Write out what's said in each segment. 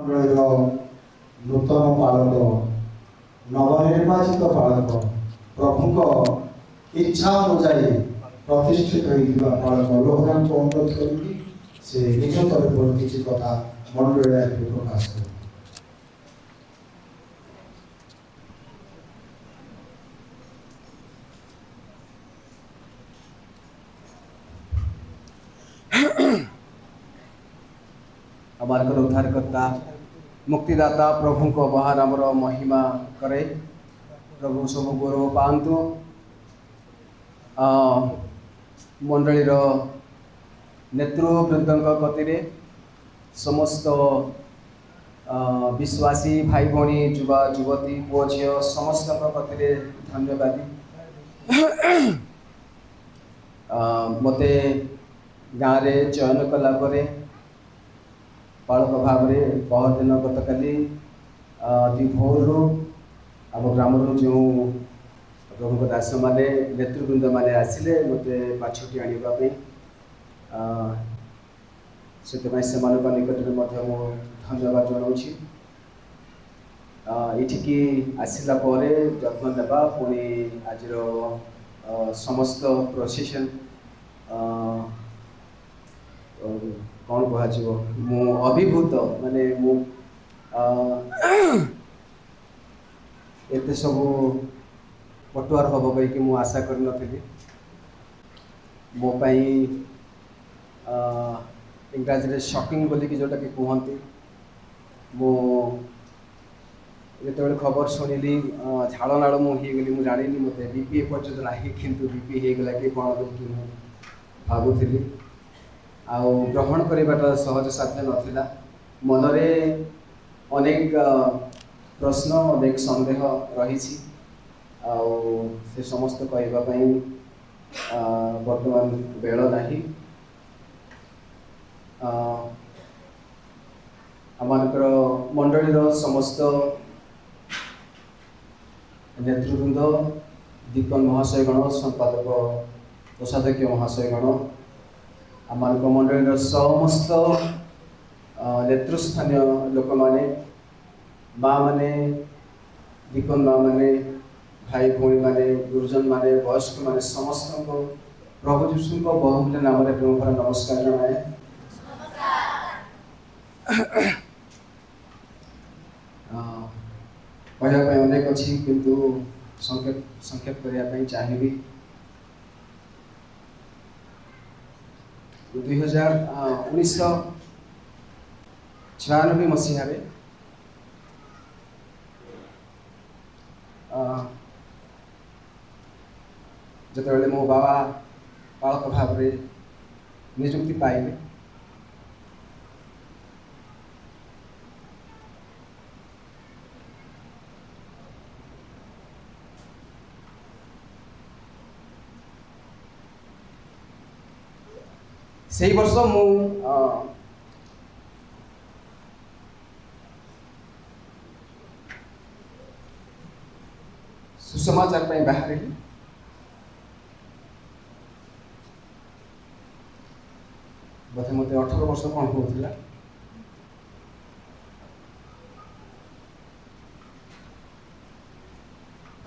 नूतन पालक नवनिर्वाचित पालक प्रभु इच्छा अनुजाई प्रतिष्ठित होता पालक लोकदान को अनुरोध करी से निज तरफ किसी कथा मंडल प्रकाश कर हमार उद्धारकर्ता मुक्तिदाता प्रभु को बाहर आमर महिमा करे प्रभु सब गौरव पातु मंडलीर नेतृवृंद गति समस्त विश्वासी भाई भौणी युवा युवती पुओ झी समस्त गति धन्यवाद मते गाँव में चयन कलापर पालक भाव में पहर दिन गत काली भोर आम ग्राम जो प्रभु दास मैंने नेतृवृंद मैंने आसिले मत बाछटी आने से निकट में धन्यवाद जनाऊँगी इठिकी आसला जत्न देवा पुणी आज समस्त प्रोसेसन कौन कह मु अभिभूत माने मु एते सब पटुआर हम कहीकि मु आशा कर नथिली मो पाई इंग्राजी शॉकिंग बोली कि जोटा कि कहते मु जो खबर शुणिली झाड़ नाड़ मुगली मुझे जानी मत बीपी पर्यटन ना कि बीपी होगला कि कौन बोलिकी भावुली आउ ग्रहण करवाटा सहज साध्य नाला मनरे अनेक प्रश्न अनेक संदेह रही से समस्त कहवाई वर्तमान बेल नहीं आमर मंडलीर समस्त नेतृवृंद दीपन महाशयगण संपादक कोषाध्यक्ष महाशयगण आम मंडल समस्त नेतृस्थानीय लोक मैंने माँ मैंने दीपन माँ मैंने भाई भौणी मैंने गुरुजन मैंने वयस्क मैंने समस्त को प्रभु जीशु बहुमूल्य नाम प्रेमभरा नमस्कार जनाए कहवाई अनेक अच्छी किंतु संक्षेप करने चाहिए 1996 मसीह जिते मो बाबा पालक भाव में निजुक्ति पाइले से वर्ष मु सुसमाचार बाहर बोधे मत 18 वर्ष कौन होता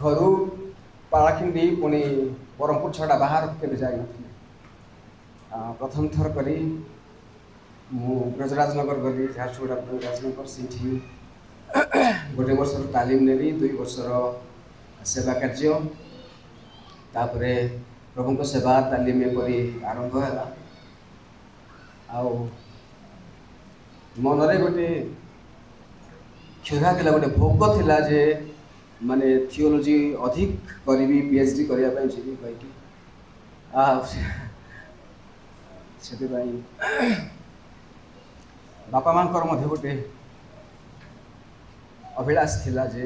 घर पालाखिंडी पुणी ब्रह्मपुर छड़ा बाहर के जाए प्रथम थर करी ब्रजराजनगर गली झारसुगुड़ा ब्रजराजनगर से गोटे वर्ष तालीम नेली 2 वर्षर सेवा कार्य तापर प्रभु सेवा तालीम एपरी आरंभ है मनरे गोटे क्षुधा थिला गोटे भोक थिला जे माने थियोलॉजी अधिक करी पीएचडी करने जी कहीकि से बापा मांकर मध्य गोटे अभिलाष थिला जे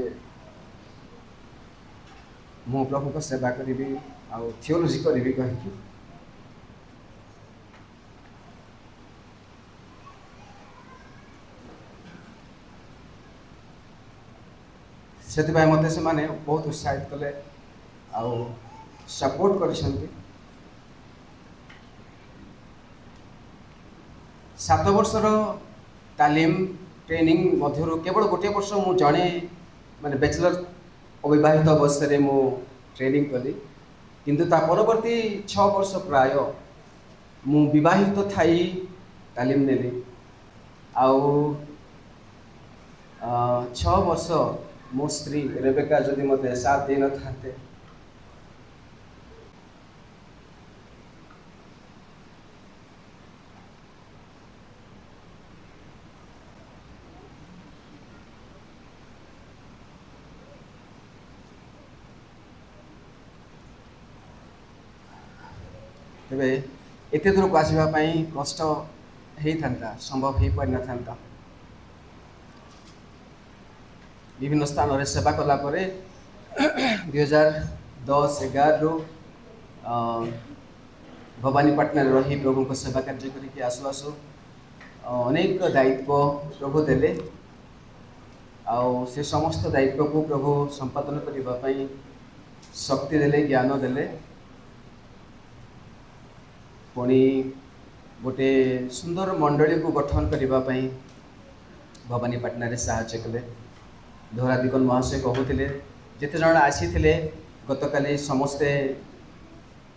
मु प्रभु को सेवा करी आउ थियोलॉजी करी कहीकि से मत से माने बहुत उत्साहित कले आउ सपोर्ट कर 7 वर्षर तालीम ट्रेनिंग मध्य केवल गोटे वर्ष मु जड़े माने बैचलर अविवाहित अवस्था मु ट्रेनिंग कली किंतु ता परवर्ती 6 वर्ष प्राय मु विवाहित थाई तालीम नेली आउ 6 वर्ष मो स्त्री रेबेका जदि मते साथ दे न थाते तेबे एते दूर को आसवा कष्ट होता संभव हो पारि न था विभिन्न स्थान में सेवा कलापर 2010-11 रु भवानीपाटना रही प्रभु को सेवा कार्य करके आसु आसु अनेक दायित्व प्रभु देले से समस्त दायित्व को प्रभु संपादन करने शक्ति देले ज्ञान देले पुणी गोटे सुंदर मंडली को गठन करने भवानीपाटना रे साहाय्य कले धरादिकन महाशय कहते जिते जन आसी गतकाली समस्ते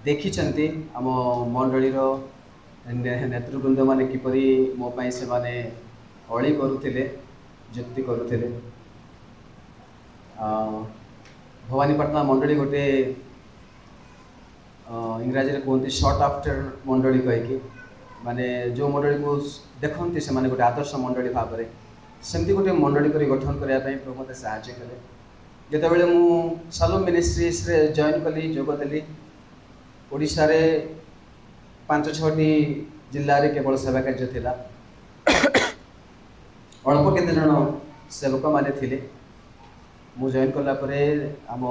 देखी आम मंडलीर नेतृवृंद माने किपरि मो पाई से माने अली करुथिले जुक्ति करुथिले भवानीपाटना मंडली गोटे इंग्राजी रे कहते शॉर्ट आफ्टर मंडली कहीकि माने जो मंडली को देखते से माने गोटे आदर्श मंडली भाव में सेमती गोटे मंडली कर गठन करने प्रभु मत साहाय्य कले जिते मु शालोम मिनिस्ट्रीज रे जॉइन कली जोगदेली ओडिशा रे 5-6 जिल्ला रे केवल सेवा कार्य थिला अल्प केते जन सेवक माने थिले मु जॉइन कला परे आम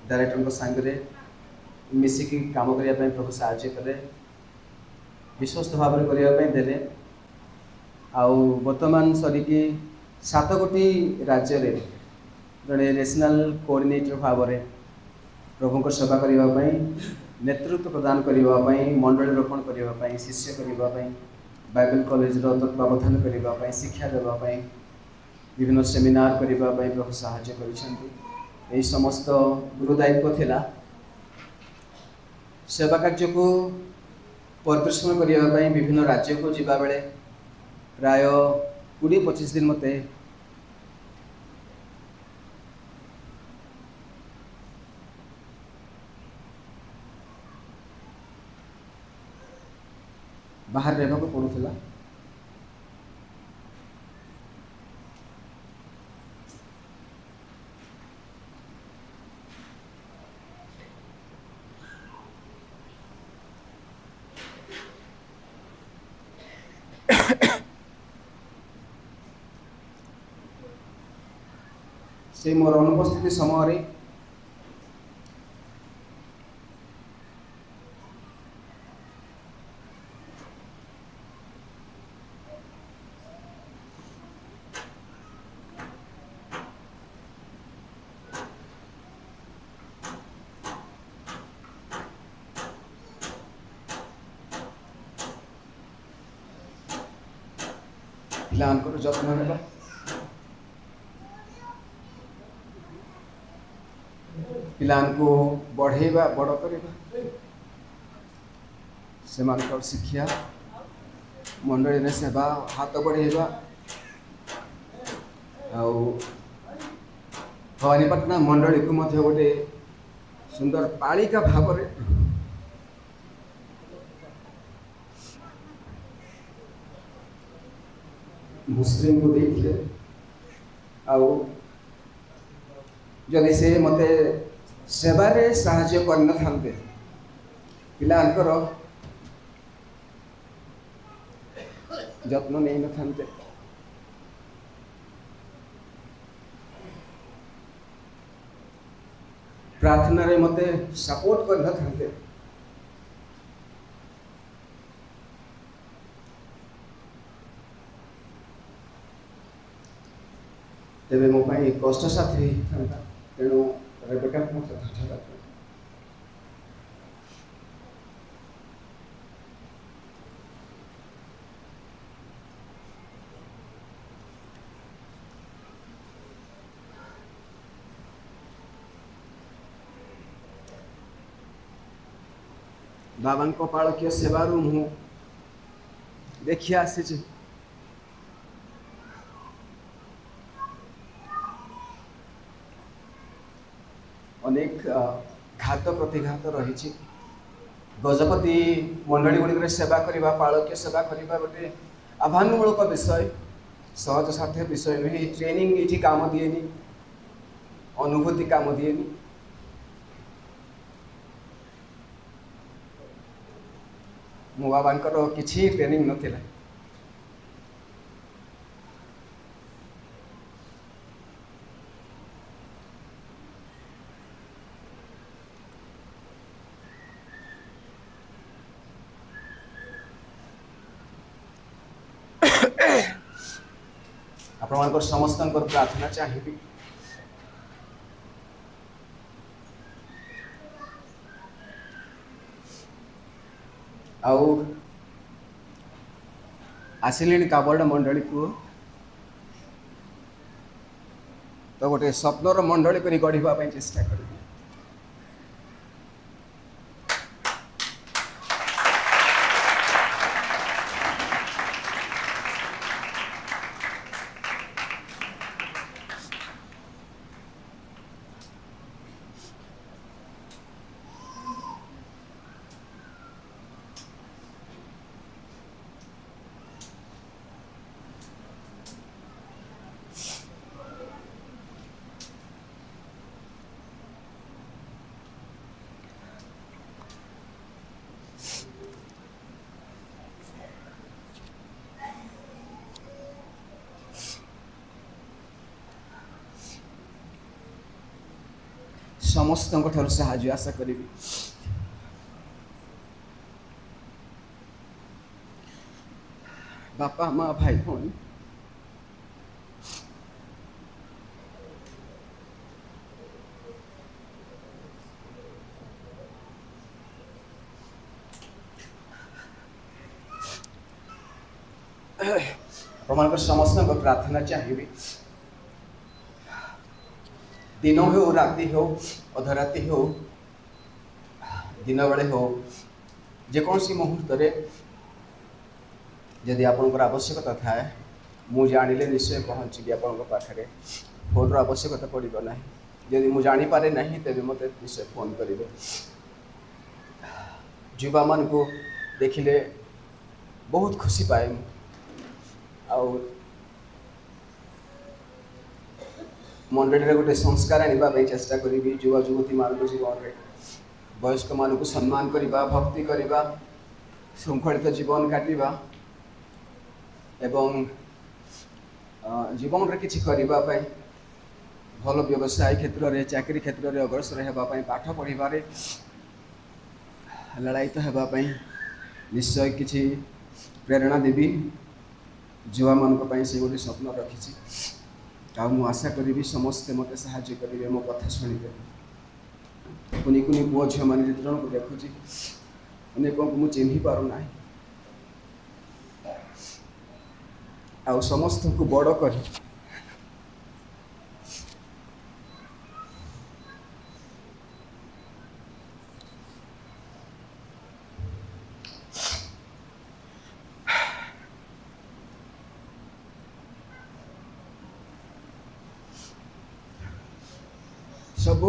डायरेक्टर को संगे मिसिकी काम करने प्रभु साहाय्य कले विश्वस्त भाव में करने देले आउ वर्तमान सरिकी 7 गोटी राज्य रे जड़े नेशनल कोऑर्डिनेटर भाव में प्रभु को सेवा करने नेतृत्व प्रदान करने मंडली रोपण करने शिष्य करने बाइबल कॉलेज रो तत्वावधान करने शिक्षा देवाई विभिन्न सेमिनार करने प्रभु साहाय्य कर समस्त गुरुदायित्व थिला सेवा कार्य को परिदर्शन करने विभिन्न राज्य को जीवा बेले प्राय 20-25 दिन मते बाहर रहने को पड़ूला से मोर अनुपस्थिति समय पिलांकर जत्न नेबा पिलान को बढ़ेबा बड़ करबा से शिक्षा मंडली में सेवा हाथ बढ़ेबा भवानीपाटना मंडली को मध्य गोटे सुंदर पालिका भाव में मुस्लिम को देखे जदि से मते सेवारे साहाय्य करन थांते पिलांकर जत्न नहीं न थांते प्रार्थना रे मते सपोर्ट करन थांते तेरे मो पाई कष्ट साथी था तेणु रेबेका मत बाबा पालकीय सेवारू मु देखी आसी अनेक घात प्रतिघात रही। गजपति मंडली गुड़िक सेवा करने पालकीय सेवा करने गोटे आह्वानमूलक विषय, सहज साध्य विषय नुहे। ट्रेनिंग ये काम दिएनि, अनुभूति काम दिएनि। मो बाबा किसी ट्रेनिंग नथिला। आपण समस्त प्रार्थना चाहिए आसिले काबड़ मंडली को तो गोटे स्वप्नर मंडली कर गढ़ा चेष्टा कर। समस्त साहाय्य आशा करी। बापा माँ भाई भौणी प्रमाण समस्त प्रार्थना चाहिए। दिन हो राति हो अधराति हो दिन बेले हो जेकोसी मुहूर्त जदि आपंकर आवश्यकता थाए मु जानिले निश्चय पहुँची आपण पाखे। फोन आवश्यकता पड़ो ना, जदि मु जानी पारे नहीं तेज मत निश्चय फोन करेंगे। युवा मान को देखिले बहुत खुशी पाए। मंडली गोटे संस्कार आने चेष्टा करी। युवा युवती मान जीवन में वयस्क मान को सम्मान करवा, भक्ति करवा, श्रृंखलित जीवन काटिबा एवं जीवन रे किछि करबा पई भल व्यवसाय क्षेत्र में चाकरी क्षेत्र में अग्रसर होगापी पाठ पढ़ारे लड़ायित होगापी निश्चय किछि प्रेरणा देवी। युवा मान से गोटे स्वप्न रखी मु आशा करी समस्ते मत साहाय्य करेंगे मो कथा शुणिबे। कुनी कुनी पुओ झील मैंने जिते जन को देखुची अनेक को मुझे चिन्ह पारना आ समस्त को बड़ कर सब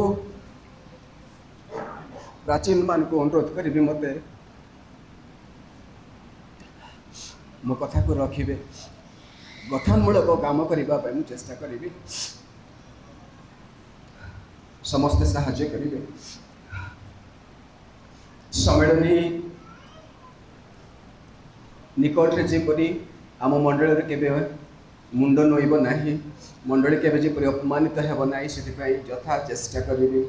प्राचीन मान को अनुरोध करी मत मो कथा को रखिबे, गठनमूलक काम करने मुझे चेष्टा करी, समस्ते साहाय्य करेंगे। सम्मेलनी निकट में जेपरी आम मंडल के मुंड नोब ना, मंडली के जेपरी अपमानित हो ना, से यथा चेष्टा करी।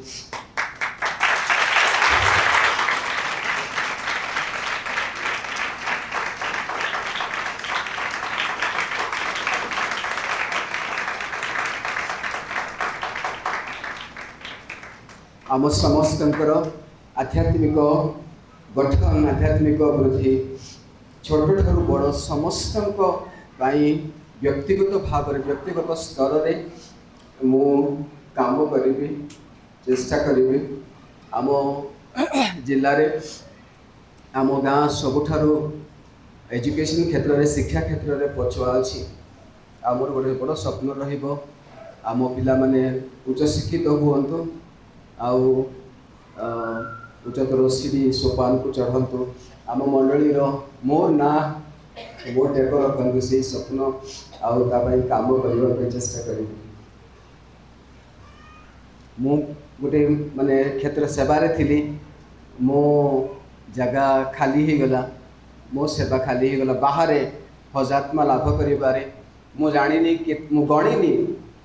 आम समस्त आध्यात्मिक गठन, आध्यात्मिक वृद्धि छोट ठार बड़ समस्त व्यक्तिगत भाव में, व्यक्तिगत स्तर में मु काम करी, चेष्टा करी। आम जिले में आम गाँ सबुठारु एजुकेशन क्षेत्र में शिक्षा क्षेत्र में पछुआ अच्छी आमर गोटे बड़ स्वप्न रहिबो आम पिला माने उच्च शिक्षित हुअन्तु आउ उच्चतर सीढ़ी सोपान को चढ़ंतु आम मंडली मोर ना मोर टेक रखु से स्वप्न आउ काम करने चेष्टा करी मु गोटे माने क्षेत्र सेवारे थी मो जगह खाली हो गला मो सेवा खाली हो गला बाहर हजात्मा लाभ करिबारे मु जानिनी कि मु गणिनी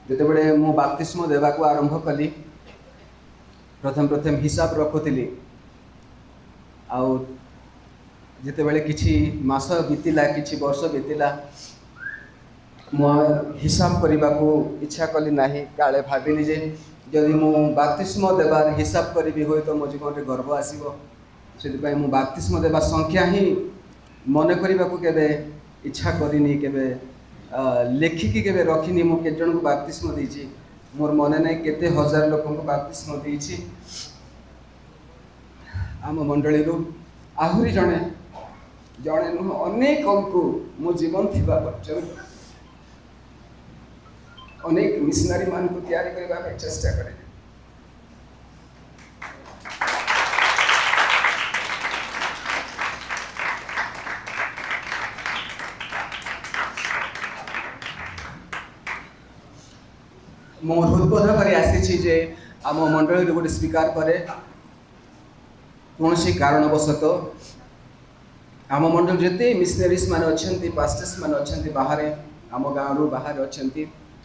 जितेबले मु बाप्तिस्म देवा को आरंभ कली प्रथम हिसाब रखुली आउ जितेबले किछि मास बीतिला किछि वर्ष बीतिला मु हिसाब करने को इच्छा कली नाही काले भाविली जे जदि मु बाप्तिस्म देवार हिसाब करी हुए तो मो जीवन में गर्व आसो से मु बाप्तिस्म देवा संख्या ही मन करने को केबे इच्छा करिनी केबे लेखिकी केबे रखिनी मु के जन को बाप्तिस्म देछि मोर मन नहीं केते हजार लोक को बाप्तिस्म देछि आम मंडली आहुरी जड़े जड़े नुह अनेक को मो जीवन थिबा पर्यंत अनेक मिशनरी मान को तैयारी करने चेष्टा करे मो हृदबोध कर आसी आम मंडली गोटे स्वीकार करे कौन सी कारणवशत आम मंडल जिते मिशनरीज मान अच्छा पास्टर्स मान अच्छा बाहर आम गाँव बाहर अच्छा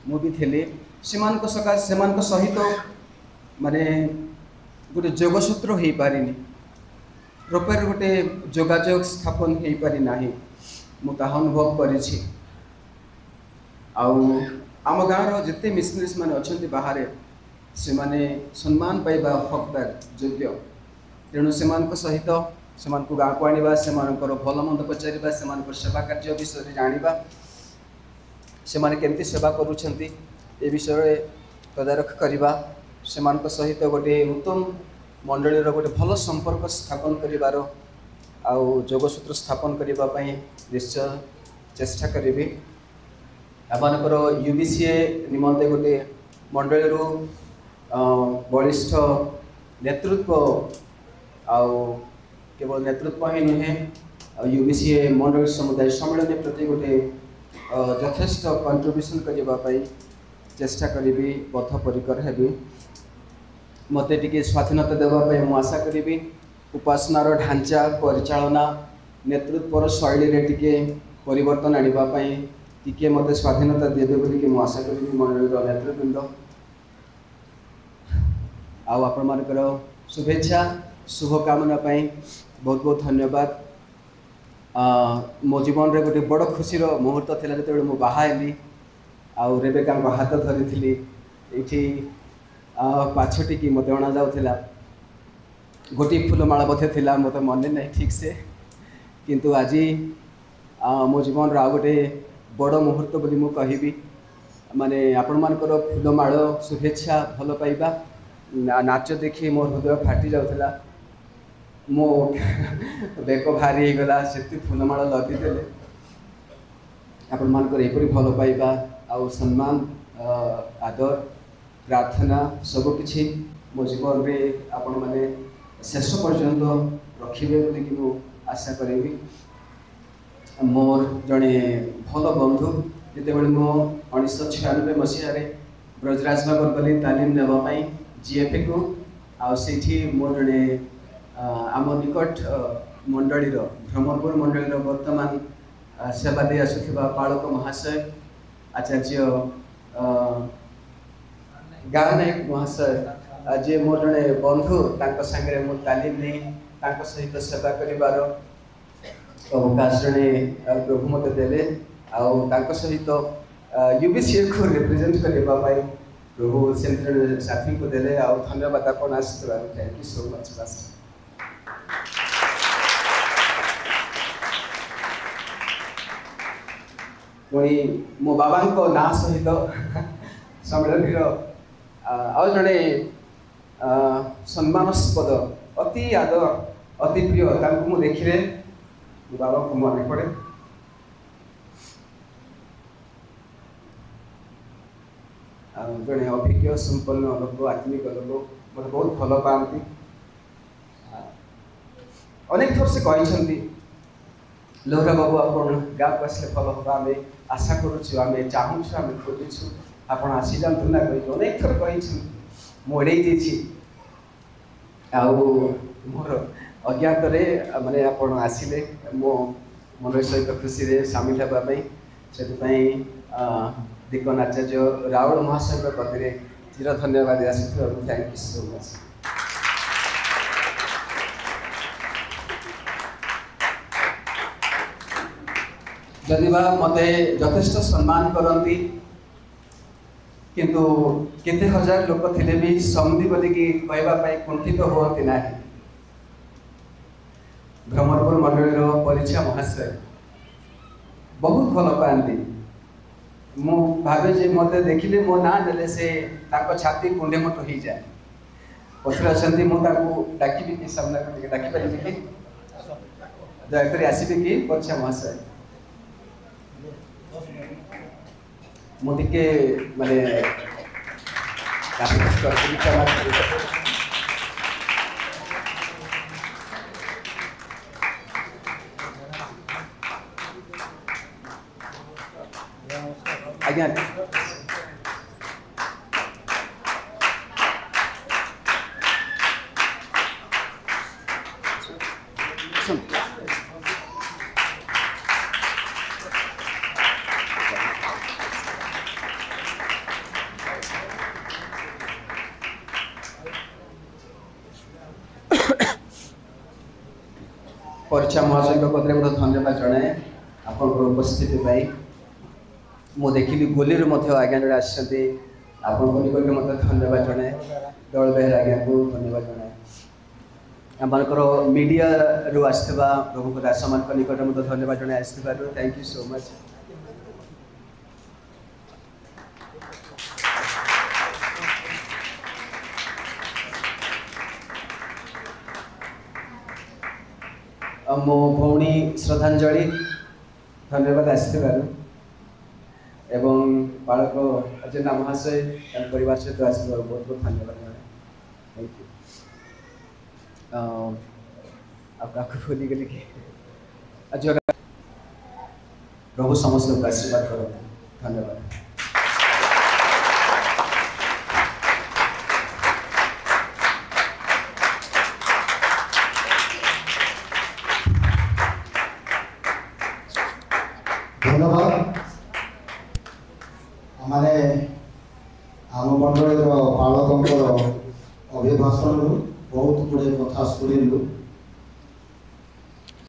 मु भी थी से सहित माने गोटे जोगसूत्र हो पारिनी प्रॉपर गोटे जोगाजोग स्थापन हो पारि नाही मुझे अनुभव करिछि आम गाँव जिते मिशनरीज मान अच्छा बाहर से माने सम्मान पाइबा हकदार योग्य तेणु से सहित से गाँव को आनिबा से भल मंद पचारिबा से सेवा कार्य विषय जानिबा से माने केमती सेवा करुछंती ए विषय तदारख करवा से सहित गोटे उत्तम मंडलीर गोटे भल संपर्क स्थापन करिवार आउ जोगसूत्र स्थापन करने निश्चय चेष्टा करी आमर यूबीसीए निमंते गोटे मंडली बलिष्ठ नेतृत्व आउ केवल नेतृत्व ही नुहे यूबीसीए मंडल समुदाय सम्मेलन प्रति गोटे यथेष्ट कंट्रीब्यूशन करने चेष्टा करी बद्धपरिकर हेबी मते टिके स्वाधीनता देवाई मु आशा करी उपासनार ढांचा परिचालना नेतृत्वर शैली रे टिके परिवर्तन आने टिके मते स्वाधीनता देवे बोलिके मु आशा करी मंडलीर नेतृवृंद आपण मानकर शुभेच्छा शुभकामना बहुत बहुत धन्यवाद मो जीवन रे गोटे बड़ खुशीर मुहूर्त थिला जेते मु बाहाली आउ रेबेका हाथ धरी ये पाछटी मत अणा जाऊला गोटे फूलमाला बोधे थिला मत मन नहीं ठीक से किंतु आज मो जीवन आ गोटे बड़ मुहूर्त बोली मु कहबी माने आपण मानकर फूलमाल शुभेच्छा भल पाइबा नाच देखी मो हृदय फाटी जाऊला मो बेक भारी गला से फूलमाल लदिदेले आपण मानकर एपरी भल पाइबा आउ सम्मान आदर प्रार्थना सबकि मो जीवन में आपण मैंने शेष पर्यंत रखिबे बोली कि मु आशा करी मोर जड़े भल बंधु जिते मो 1996 मसीह ब्रजराजनगर गली तालीम नापी जीएफए को आठी मोर जड़े आम निकट मंडलीर भ्रमरपुर मंडलीर वर्तमान सेवा दे आसुथिबा पालक महाशय आचार्य गाँ नायक महाशय जे मोर जड़े बंधु सांगे मो तालीम नहीं सहित सेवा कर अवकाश जड़े प्रभु मत देले सहित यूबीसीए को रिप्रेजेंट करने प्रभु से साथी को देले धन्यवाद आपन आशीर्वाद थैंक यू सो मच बस पुणी मो बाबा ना सहित सम्मेलन जड़े सम्मानस्पद अति आदर अति प्रिय तांको मु देखिले बाबा को मन पड़े जड़े अभिज्ञ संपन्न लोक आत्मिक लोक मत बहुत भल पाती अनेक थर से कहते लोहरा बाबू आपण गाँव को आसले भल हम आम आशा करुचु आम चाहूँ आम खोजुचु आप आसी जातु ना कह अनेक थर कही मुड़े मोर अज्ञात माने आप आसिले मो मन सहित खुशी रे सामिल होगापी से दीपन आचार्य रावल महाशय प्रति चिर धन्यवाद आसी थैंक यू सो मच। जदि मते यथेष्ट सम्मान करती किंतु केते हजार लोक थिले भी समझी बोलिकी कहवाई कुंठित होती ना भ्रमरपुर मंडल परीक्षा महाशय बहुत भल पाती मु भावे जे मते देखिले मो ना देले से ताको छाती कुंडे मट हो जाए पछरे अछंती मु ताको डाकिबी कि सामना करके डाकी पारिबी कि दयाकरी आसीबे कि परीक्षा महाशय मु टिके माने आज्ञा परीक्षा महाशय पदे मैं धन्यवाद जनाए आप उपस्थिति पाई मु देखिली गोली आज्ञा जोड़े आसते मत धन्यवाद जनाए दल बेहरा आज्ञा को धन्यवाद जनाए आमर मीडिया रू आसवा प्रभु दासमान निकट मत धन्यवाद जनाए आसबार थैंक यू सो मच। मो भौणी श्रद्धांजलि धन्यवाद आसबार एवं बालक अजेंदा महाशय परिवार सहित आसबार बहुत बहुत धन्यवाद थैंक यू। आपको भूली गली कि प्रभु समस्त को आशीर्वाद करो धन्यवाद। धन्यवाद माने आम मंडल बालक अभिभाषण बहुत गुड़े कथा शुणिलु।